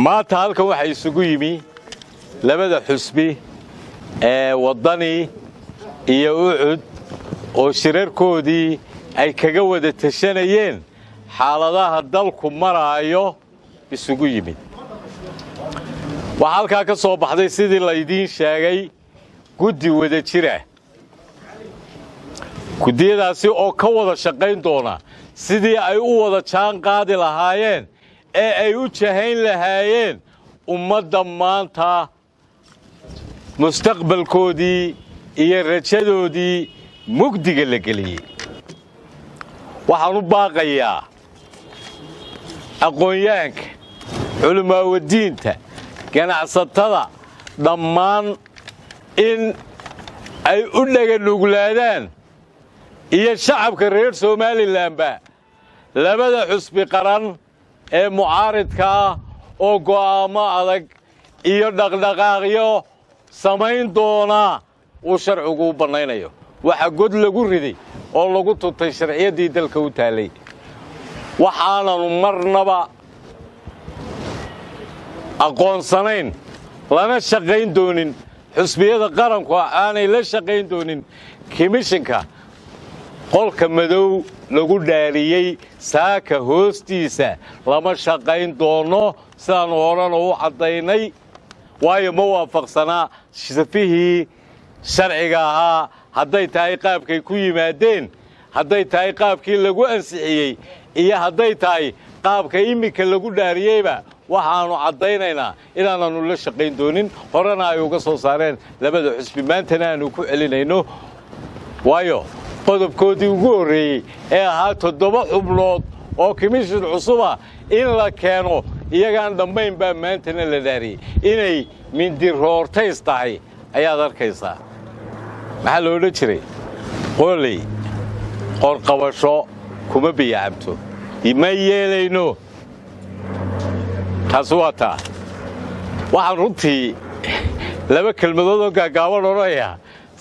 maanta halkan waxa isugu yimi labada xusbi ee wadani iyo ucud oo shirarkoodii ay kaga wada tashanayeen xaaladaha dalku maraayo isugu yimid waxa halka ka soo baxday sidii la idin sheegay guddi wada jira gudiyadaasi oo ka wada shaqayn doona sidii ay u wada jaan qaadi lahaayeen ee ay u jahayn lahaayeen ummadda maanta mustaqbalkoodii iyo rajadoodii mugdiga la geliyay waxaan u baaqayaa aqoonyahanka culimaawaddiinta ganacsatada dhammaan in ay u dhaganuglaadaan iyo shacabka reer Somalilandba labada xusbi qaran ee mucaaridka ah oo go'aamo adag iyo dhaqdhaqaaqyo samayn doona uu sharcigu u banaynayo waxa god lagu riday oo lagu tutay sharciyadii dalka u taalay waxaanu marnaba aqoonsanayn lana shaqayn doonin xusbiyada qaranku aanay la shaqayn doonin komishanka qolka madow lagu dhaariyay saaka hoostiisa lama shaqayn doono sidaan horena u cadaynay waayo ma waafaqsanaa sifihii sharciga ahaa hadday tahay qaabkay ku yimaadeen hadday tahay qaabkii lagu ansixiyey iyo hadday tahay qaabka imika lagu dhaariyeyba waxaanu cadaynaynaa inaananu la shaqayn doonin horena ay uga soo saareen labada xusbi maantana aanu ku celinayno waayo qodobkoodii ugu horreeyey ee ahaa 7 xubnood oo komishan cusuba in la keeno iyagaan dhammayn baa maantana la dhaariyey inay mindiroortays tahay ayaad arkaysaa maxaa la odhan jiray qoley qorqabasho kuma biyacabto ma yeelayno taas waa taa waxaan runtii laba kelmadood oo gaagaaban odhanaya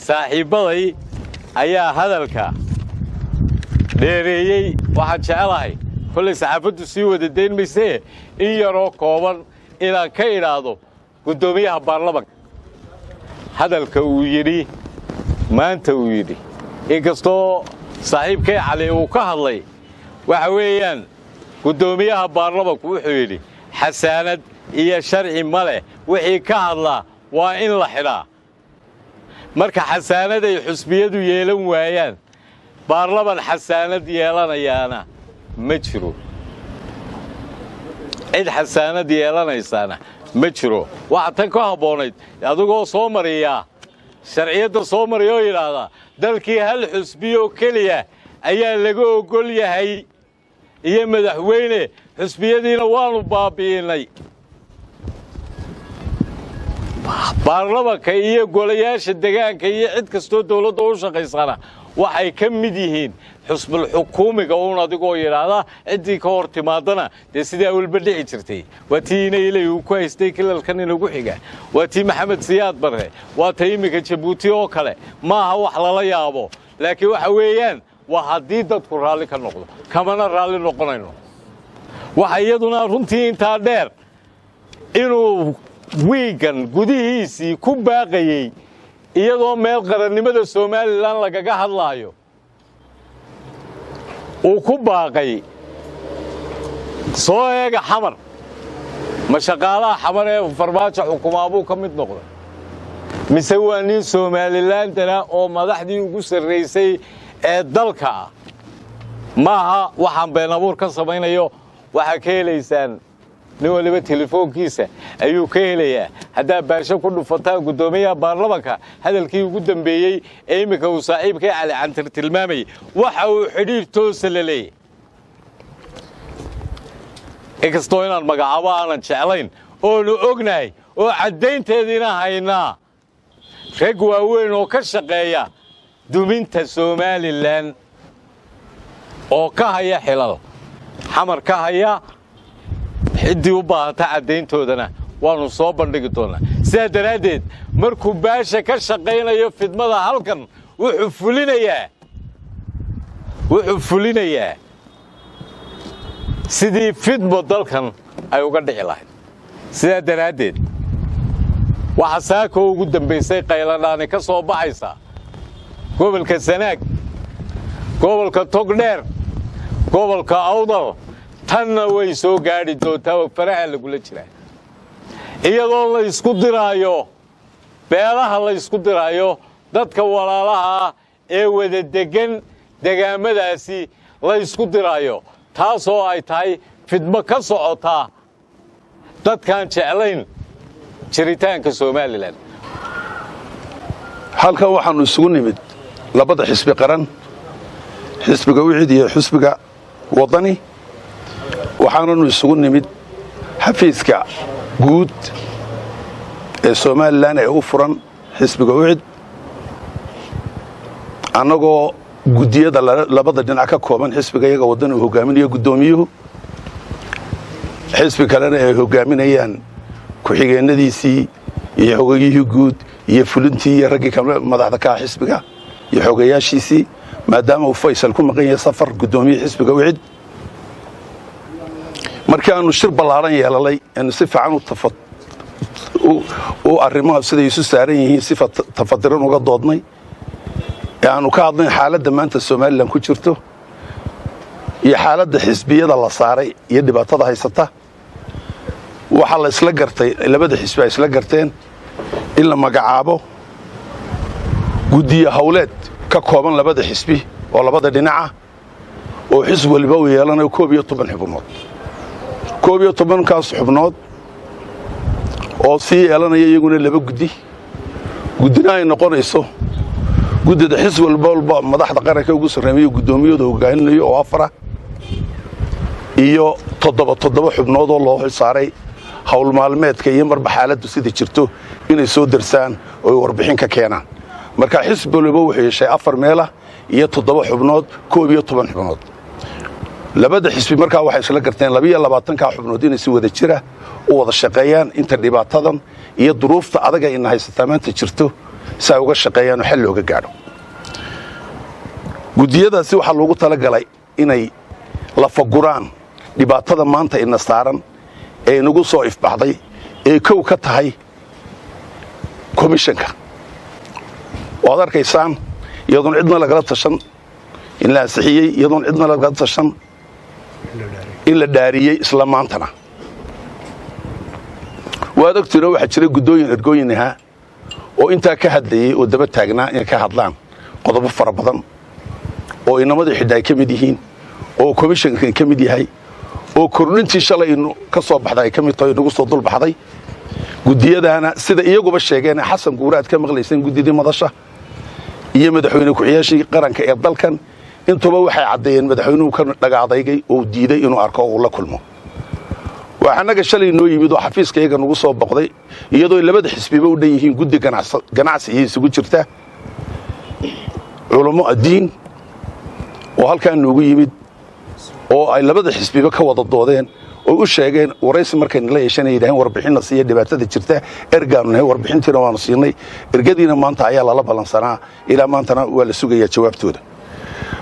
saaxiibbaday ayaa hadalka dheereeyey waxaan jecelahay kollay saxaafaddu sii wada dayn maysee in yaroo kooban inaan ka idhaahdo guddoomiyaha baarlamanka hadalka uu yidhi maanta uu yidhi inkastoo saaxiibkay cali uu ka hadlay waxa weeyaan guddoomiyaha baarlamanku wuxuu yidhi xasaanad iyo sharci ma leh wixii ka hadlaa waa in la xidhaa marka xasaanad ay xusbiyadu yeelan waayaan baarlaman xasaanad yeelanayaana ma jiro cid xasaanad yeelanaysaana ma jiro waxa tan ka habboonayd adigoo soo mariya sharciyadda soo mariya oo yidhaahdaa dalkii hal xusbiyo keliya ayaa laga ogol yahay iyo madaxweyne xusbiyadiina waanu baabi'inay baarlamanka iyo golayaasha deegaanka iyo cid kastoo dawladda u shaqaysana waxay ka mid yihiin xusbul xukuumiga uun adigoo yidhaahda ciddii ka hor timaadana dee sidaa walba dhici jirtay waa tii inaylay uu ku haystay kilalkan inagu xiga waa tii maxamed siyaad barre waa ta iminka jabuuti oo kale maaha wax lala yaabo laakiin waxa weeyaan waa haddii dadku raalli ka noqdo kamana raalli noqonayno waxa iyaduna runtii intaa dheer inuu wiigan gudihiisii ku baaqayey iyadoo meel qarannimada Somaliland lagaga hadlaayo uu ku baaqay soo eega xamar ma shaqaalaha xamar ee farmaajo xukumaabuu ka mid noqday mise waa nin Somalilandana oo madaxdii ugu sarreysay ee dalka maaha waxaan been abuur ka samaynayo waxa ka helaysaan nin waliba telefoonkiisa ayuu ka helayaa haddaa baarsho ku dhufataan guddoomiyaha baarlamanka hadalkii ugu dambeeyey ee iminka uu saaxiibkay cali cantir tilmaamayay waxa uu xidhiir toosa la leeyahay inkastoo inaan magacaabo aanan jeclayn oonu ognahay oo caddaynteediina haynaa rag waaweyn oo ka shaqeeya duminta Somaliland oo ka haya xilal xamar ka haya ciddii u baahata caddayntoodana waanu soo bandhigi doonaa sidaa daraaddeed markuu baasha ka shaqaynayo fidmada halkan wuxuu fulinayaa sidii fidmo dalkan ay uga dhici lahayd sidaa daraaddeed waxa saako ugu dambaysay qayladhaani ka soo baxaysa gobolka Sanaag, gobolka Togdheer, gobolka Awdal, tanna way soo gaadhi doontaa faraha lagula jiraa iyadoo la isku diraayo beelaha la isku diraayo dadka walaalaha ee wada degan degaamadaasi la isku diraayo taasoo ay tahay fidmo ka socota dadkaan jeclayn jiritaanka Soomaaliland. halkan waxaanu isugu nimid labada xisbi qaran, xisbiga wixii iyo xisbiga wadani, waxaanu isugu nimid xafiiska guud ee Soomaaliland ee u furan xisbiga wixii anagoo gudiyada labada dhinac ka kooban xisbiga iyaga wadani uu hogaaminayo gudoomiyuhu, xisbi kalena ay hogaaminayaan ku-xigeenadiisii iyo xogayihii guud iyo fulintii iyo raggii madaxda ka xisbiga iyo xogayaashiisii, maadaama uu Faysal ku maqan yahay safar gudoomiye xisbiga wixii markii aanu shir ballaaran yeelalay in si fiican u arrimaha sida isu saaran yihiin si tafadiran uga doodnay aanu ka hadlayn xaaladda maanta Soomaaliland ku jirto iyo xaaladda xisbiyada la saaray iyo dhibaatada haysata. waxa la isla gartay labada xisbi ay isla garteen in la magacaabo gudiye hawleed ka kooban labada xisbi oo labada dhinaca oo xisbi walba uu yeelanayo 12 xubnood 12 kaas xubnood oo si yeelanaya iyaguna laba gudina ay noqonayso gudida xisbi walba madaxda qaranka ugu sareeyo gudoomiyada hogaaminayo oo afar iyo 7 xubnood oo loo saaray hawl maalmeedka iyo marba xaaladdu sida jirto inay soo darsaan oo warbixin ka keenaan. marka xisbi walba wuxuu yeeshay 4 meel iyo 7 xubnood 12 xubnood. labada xisbi markaa waxay isla garteen 22 ka xubnood inay si wada jira u wada shaqeeyaan inta dhibaatadan iyo duruufta adag ay haysataa maanta jirto si ay uga shaqeeyaan xal looga gaadho. gudiyadaasi waxa loogu talagalay inay la faguraan dhibaatada maanta ina saaran ee nagu soo ifbaxday ee kow ka tahay komishanka. waad arkaysaan iyadoon cidna lagala tashan in la ansixiyey, iyadoon cidna lagala tashan in la dhaariyey isla maantana. waad ogtiina waxa jira gudooyin ergooyin ahaa oo intaa ka hadlayay oo daba taagnaa in ka hadlaan qodobo fara badan oo inamada xidhay ka mid yihiin oo komishanka ka mid yahay oo kordhintii shalay ka soo baxday ka mid tahay nagu soo dul baxday. gudiyadana sida iyaguba sheegeen Xasan Guuraad ka maqlaysan gudidii madasha iyo madaxweyne ku-xigeenkii qaranka ee dalkan intuba waxay cadeeyeen madaxweynuhu ka dhagaadaygay oo diiday inuu arko oo la kulmo. waxaanaga shalay noo yimid oo xafiiska iyaga nagu soo boqday iyadoo labada xisbiba u dhan yihiin gudi ganacsi iyo isugu jirta culamo diin oo halkaan noogu yimid oo ay labada xisbiba ka wada doodeen oo u sheegeen waraysi markay la yeeshanayeen warbixinna siiya dhibaatada jirta ergaanna warbixintiina waanu siinay ergadiina maanta ayaa la balansanaa ilaa maantana waa la sugayaa jawaabtooda.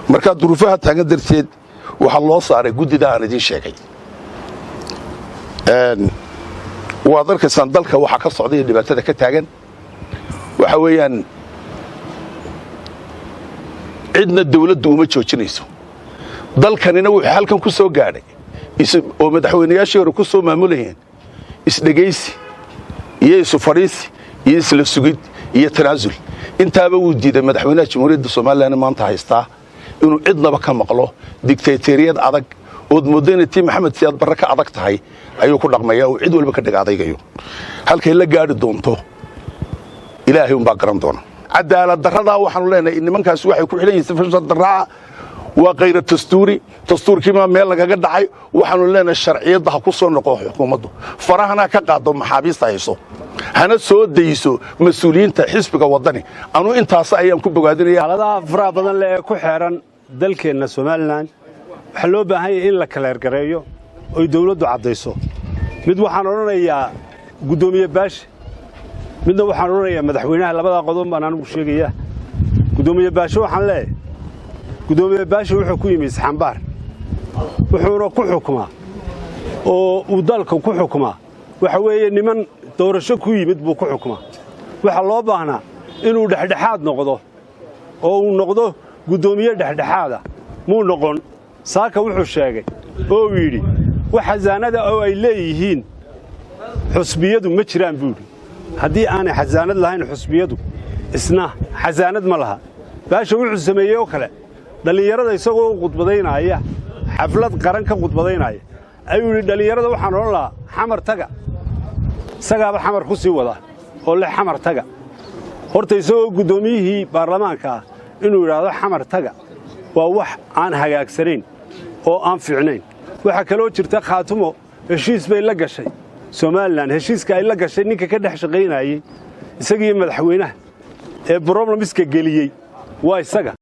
marka duruufaha taagan darteed waxa loo saaray gudida aan idin sheegay. waad arkaysaan dalka waxa ka socday dhibaatada ka taagan waxa weeyaan cidna dawladdu uma joojinayso. dalkanina wuxuu halkan ku soo gaadhay oo madaxweynayaashii hore ku soo maamulayeen isdhegaysi iyo isu fadhiisi iyo isla sugid iyo tanaasul. intaaba wuu diiday madaxweynaha jamhuuriyadda Soomaaliland maanta haystaa inuu cidnaba ka maqlo dictatoriyad adag oo mudanatii Maxamed Siyaad Barre ka adag tahay ayuu ku dhaqmayaa oo cid walba ka dhagaadaygayo. halkay la gaari doonto ilaahay un baa garan doona. cadaalad darrada waxaanu leenahay nimankaas waxay ku xiran yihiin sifan darraa waa qayr dastuurkii ma meel lagaga dhacay. waxaanu leenahay sharciyada ha ku soo noqo xukuumaddu farahana ka qaado maxaabiista hayso hana soo dayso mas'uuliyiinta xisbiga wadani. anu intaas ayaan ku bogaadinayaa. xaaladaha faraha badan ee ku xeeran dalkeena Soomaaliland waxa loo baahan yahay in la kala ergareeyo oo dawladdu cadayso. mid waxaan oranayaa gudoomiye baash, midna waxaan oranayaa madaxweynaha. labada qodob baan anigu sheegaya. gudoomiye baash waxaan leeyahay gudoomiye baash wuxuu ku yimid xambaar wuxuuna ku xukumaa oo uu dalka ku xukumaa waxa weeye niman doorasho ku yimid buu ku xukumaa waxa loo baahnaa inuu dhexdhexaad noqdo oo uu noqdo guddoomiye dhexdhexaada muu noqon saaka wuxuu sheegay oo yidhi wax xasaanada oo ay leeyihiin xusbiyadu ma jiraan buu yidhi haddii aanay xasaanad lahayn xusbiyadu isna xasaanad ma laha baasha wuxuu sameeyey oo kale dhallinyarada isagoo u khudbadaynaya xaflad qaran ka khudbadaynaya ayuu yidhi dhallinyarada waxaan odhan lahaa xamar taga isagaaba xamar ku sii wada oo leh xamar taga horta isagoo guddoomiyihii baarlamaanka ah inuu yidhaahdo xamar taga waa wax aan hagaagsanayn oo aan fiicnayn waxaa kaloo jirta khaatumo heshiis bay la gashay somalilan heshiiska ay la gashay ninka ka dhex shaqaynayey isagii madaxweynaha ee broblemska geliyey waa isaga